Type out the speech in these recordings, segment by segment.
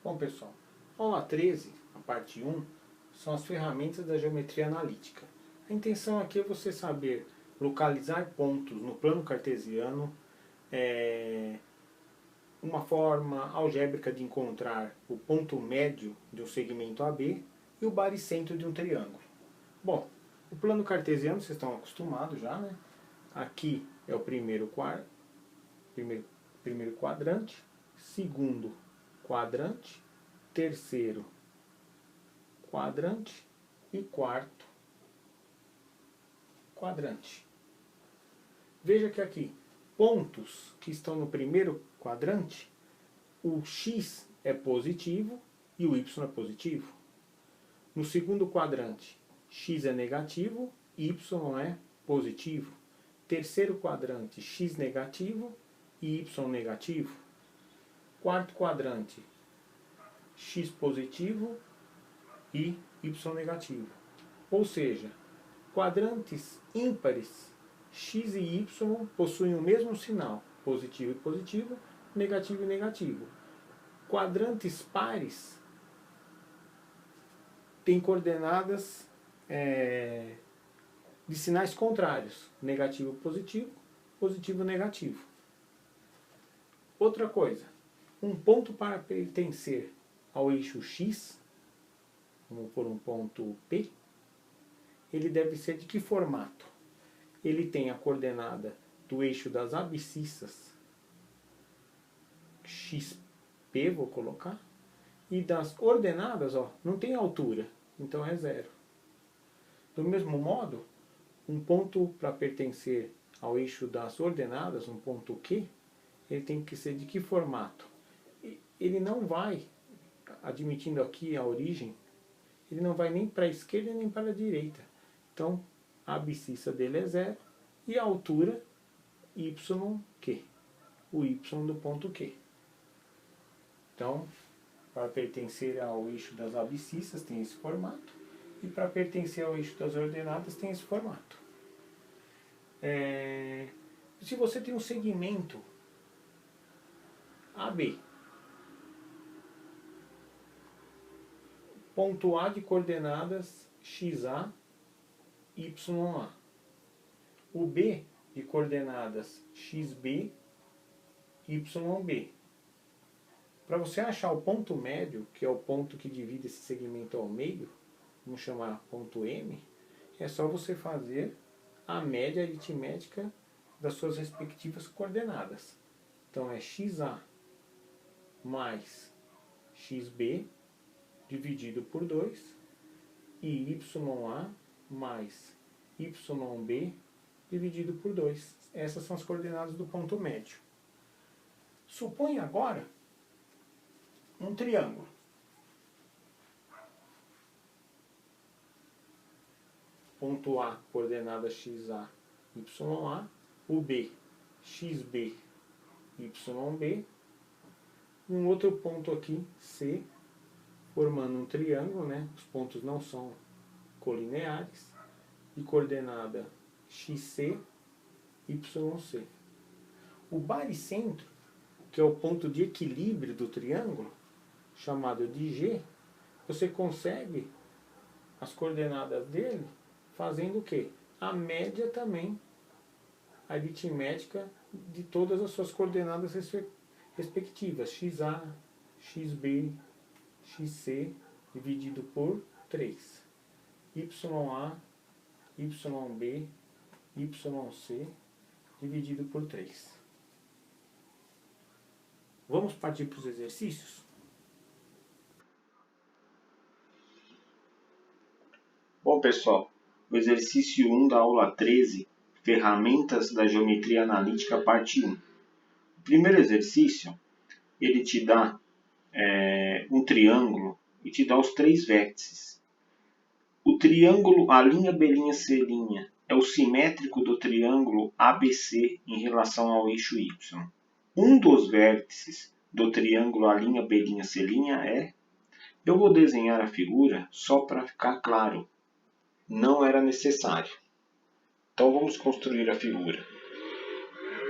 Bom, pessoal, aula 13, a parte 1, são as ferramentas da geometria analítica. A intenção aqui é você saber localizar pontos no plano cartesiano, uma forma algébrica de encontrar o ponto médio de um segmento AB e o baricentro de um triângulo. Bom, o plano cartesiano vocês estão acostumados já, né? Aqui é o primeiro quadrante, segundo quadrante, terceiro quadrante e quarto quadrante. Veja que aqui, pontos que estão no primeiro quadrante, o x é positivo e o y é positivo. No segundo quadrante, x é negativo, y é positivo. Terceiro quadrante, x negativo e y negativo. Quarto quadrante, x positivo e y negativo. Ou seja, quadrantes ímpares, x e y possuem o mesmo sinal, positivo e positivo, negativo e negativo. Quadrantes pares têm coordenadas de sinais contrários, negativo positivo, positivo negativo. Outra coisa, um ponto para pertencer ao eixo x, vamos por um ponto P, ele deve ser de que formato? Ele tem a coordenada do eixo das abscissas, XP, vou colocar, e das ordenadas, ó, não tem altura, então é 0. Do mesmo modo, um ponto para pertencer ao eixo das ordenadas, um ponto Q, ele tem que ser de que formato? Ele não vai, admitindo aqui a origem, ele não vai nem para a esquerda nem para a direita. Então, a abscissa dele é 0 e a altura YQ, o Y do ponto Q. Então, para pertencer ao eixo das abscissas tem esse formato e para pertencer ao eixo das ordenadas tem esse formato. Se você tem um segmento AB, ponto A de coordenadas XA, YA. O B de coordenadas XB, YB. Para você achar o ponto médio, que é o ponto que divide esse segmento ao meio, vamos chamar ponto M, é só você fazer a média aritmética das suas respectivas coordenadas. Então é XA mais XB dividido por 2 e YA mais YB dividido por 2. Essas são as coordenadas do ponto médio. Suponha agora um triângulo. Ponto A, coordenada XA, YA, o B, XB, YB, e um outro ponto aqui, C, formando um triângulo, né? Os pontos não são colineares, e coordenada XC, YC. O baricentro, que é o ponto de equilíbrio do triângulo, chamado de G, você consegue as coordenadas dele fazendo o quê? A média também aritmética de todas as suas coordenadas respectivas, XA, XB, XC dividido por 3, YA, YB, YC dividido por 3. Vamos partir para os exercícios? Bom, pessoal, o exercício 1 da aula 13, ferramentas da geometria analítica, parte 1. O primeiro exercício, ele te dá um triângulo e te dá os 3 vértices. O triângulo A', B', C' é o simétrico do triângulo ABC em relação ao eixo Y. Um dos vértices do triângulo A', B', C' é... Eu vou desenhar a figura só para ficar claro. Não era necessário. Então vamos construir a figura.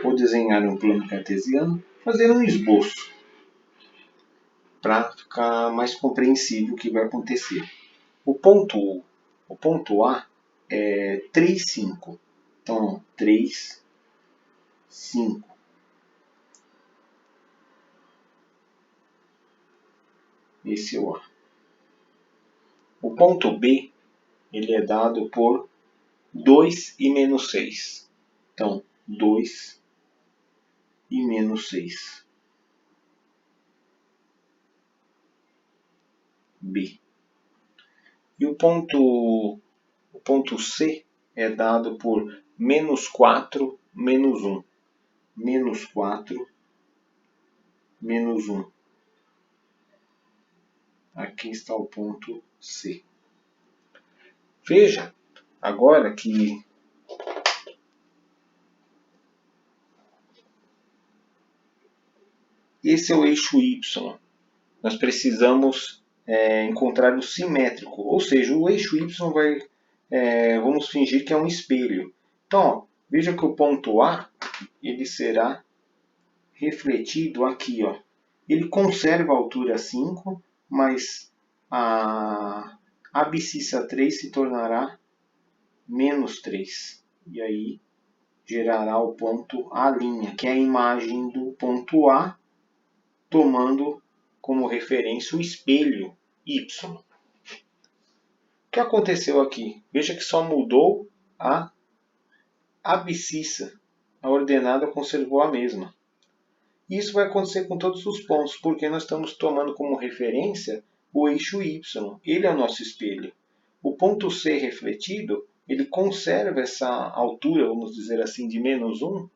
Vou desenhar um plano cartesiano, fazer um esboço. para ficar mais compreensível o que vai acontecer. O ponto A é 3, 5. Então, 3, 5. Esse é o A. O ponto B ele é dado por 2 e menos 6. Então, 2 e menos 6. B. E o ponto C é dado por menos 4, menos 1. Menos 4, menos 1. Aqui está o ponto C. Veja agora que esse é o eixo Y. Nós precisamos encontrar o simétrico, ou seja, o eixo Y vai, vamos fingir que é um espelho. Então, ó, veja que o ponto A ele será refletido aqui. Ó. Ele conserva a altura 5, mas a abscissa 3 se tornará menos 3. E aí gerará o ponto A', que é a imagem do ponto A, tomando como referência o espelho Y. O que aconteceu aqui? Veja que só mudou a abscissa. A ordenada conservou a mesma. Isso vai acontecer com todos os pontos, porque nós estamos tomando como referência o eixo Y. Ele é o nosso espelho. O ponto C refletido, ele conserva essa altura, vamos dizer assim, de menos 1,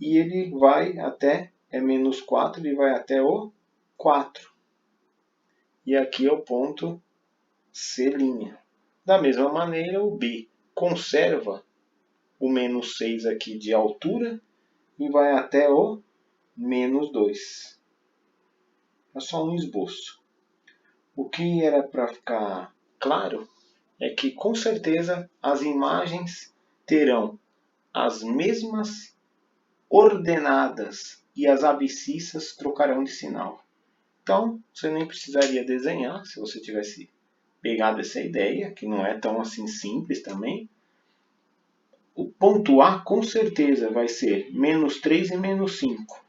e ele vai até, menos 4, ele vai até o 4. E aqui é o ponto C'. Da mesma maneira, o B conserva o menos 6 aqui de altura e vai até o menos 2. É só um esboço. O que era para ficar claro é que, com certeza, as imagens terão as mesmas ordenadas e as abscissas trocarão de sinal. Então, você nem precisaria desenhar, se você tivesse pegado essa ideia, que não é tão assim simples também. O ponto A, com certeza, vai ser menos 3 e menos 5.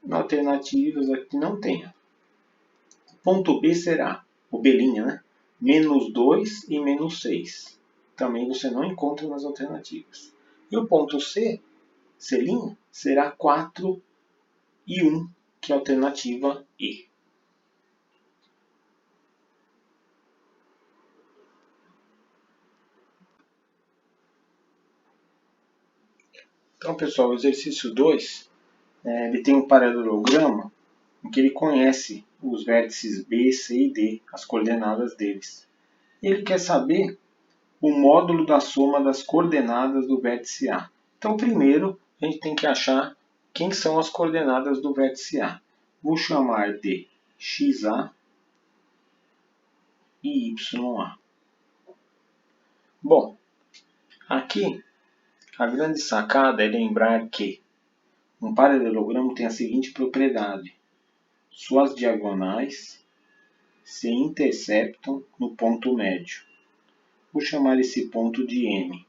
Alternativas aqui não tem. O ponto B será, o B', né? Menos 2 e menos 6. Também você não encontra nas alternativas. E o ponto C, C', será 4 e 1, que é a alternativa E. Então, pessoal, o exercício 2, ele tem um paralelogramo em que ele conhece os vértices B, C e D, as coordenadas deles. Ele quer saber o módulo da soma das coordenadas do vértice A. Então, primeiro, a gente tem que achar quem são as coordenadas do vértice A. Vou chamar de XA e YA. Bom, aqui a grande sacada é lembrar que um paralelogramo tem a seguinte propriedade. Suas diagonais se interceptam no ponto médio. Vou chamar esse ponto de M.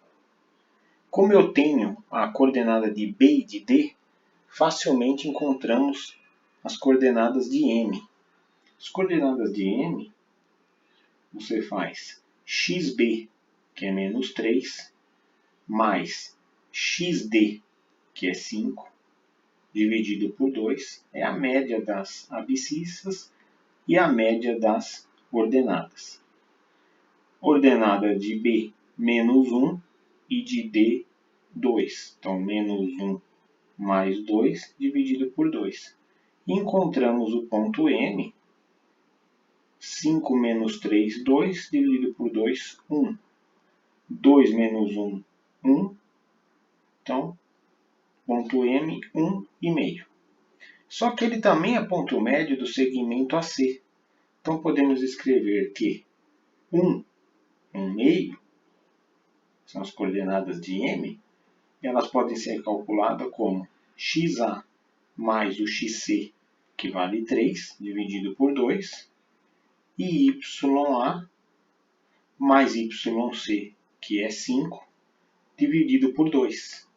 Como eu tenho a coordenada de B e de D, facilmente encontramos as coordenadas de M. As coordenadas de M, você faz XB, que é menos 3, mais XD, que é 5, dividido por 2, é a média das abscissas e a média das ordenadas. Ordenada de B, menos 1, e de D, 2. Então, menos 1 mais 2 dividido por 2. Encontramos o ponto M, 5 menos 3, 2, dividido por 2, 1. 2 menos 1, 1. Então, ponto M, 1,5. Só que ele também é ponto médio do segmento AC. Então, podemos escrever que 1,5 são as coordenadas de M, elas podem ser calculadas como XA mais o XC, que vale 3, dividido por 2, e YA mais YC, que é 5, dividido por 2.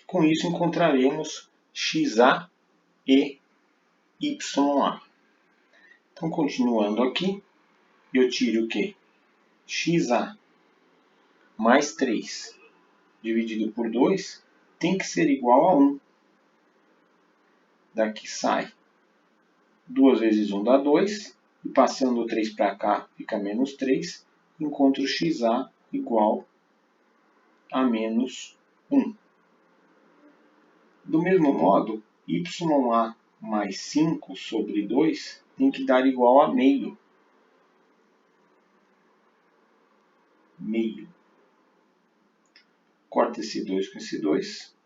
Com isso, encontraremos XA e YA. Então, continuando aqui, eu tiro o quê? XA mais 3 dividido por 2 tem que ser igual a 1. Daqui sai 2 vezes 1 dá 2, e passando o 3 para cá fica menos 3, encontro XA igual a menos 1. Do mesmo modo, YA mais 5 sobre 2 tem que dar igual a meio. Corta esse 2 com esse 2.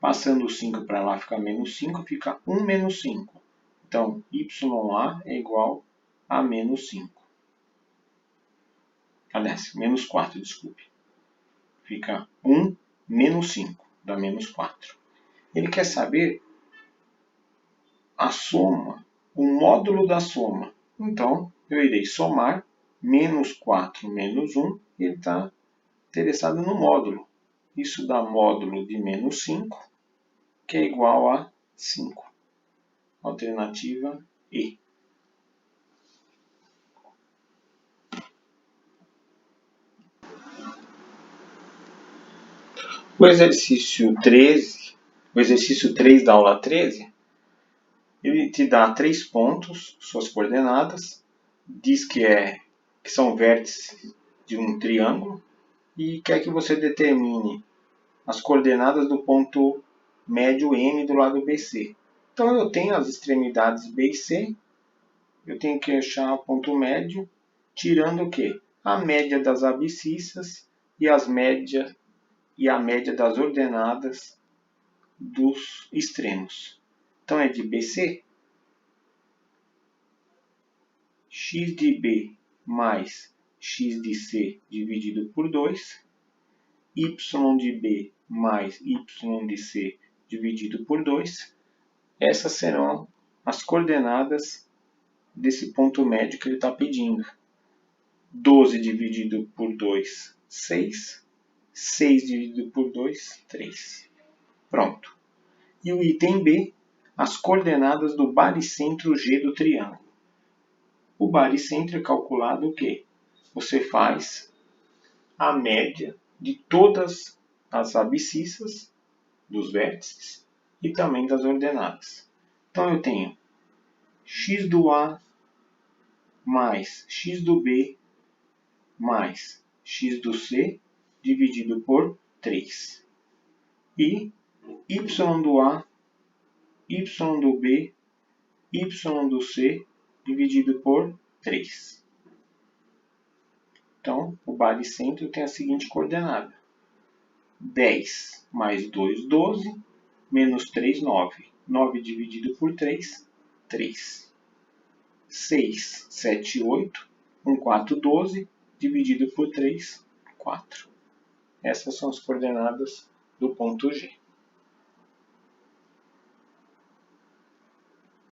Passando o 5 para lá fica menos 5, fica 1 menos 5. Então, YA é igual a menos 5. Aliás, menos 4, desculpe. Fica 1 menos 5, dá menos 4. Ele quer saber a soma, o módulo da soma. Então, eu irei somar menos 4 menos 1, e ele está interessado no módulo. Isso dá módulo de menos 5, que é igual a 5. Alternativa E. O exercício 3 da aula 13, ele te dá 3 pontos, suas coordenadas, diz que são vértices de um triângulo e quer que você determine as coordenadas do ponto médio M do lado BC. Então eu tenho as extremidades B e C, eu tenho que achar o ponto médio, tirando o quê? A média das abscissas e a média das ordenadas dos extremos. Então é de BC, x de B mais x de C dividido por 2, y de B mais y de C dividido por 2. Essas serão as coordenadas desse ponto médio que ele está pedindo. 12 dividido por 2, 6. 6 dividido por 2, 3. Pronto. E o item B, as coordenadas do baricentro G do triângulo. O baricentro é calculado o quê? Você faz a média de todas as abscissas dos vértices e também das ordenadas. Então eu tenho x do A mais x do B mais x do C dividido por 3. E y do A, y do B, y do C dividido por 3. Então, o baricentro tem a seguinte coordenada. 10 mais 2, 12, menos 3, 9. 9 dividido por 3, 3. 6, 7, 8, 1, 4, 12, dividido por 3, 4. Essas são as coordenadas do ponto G.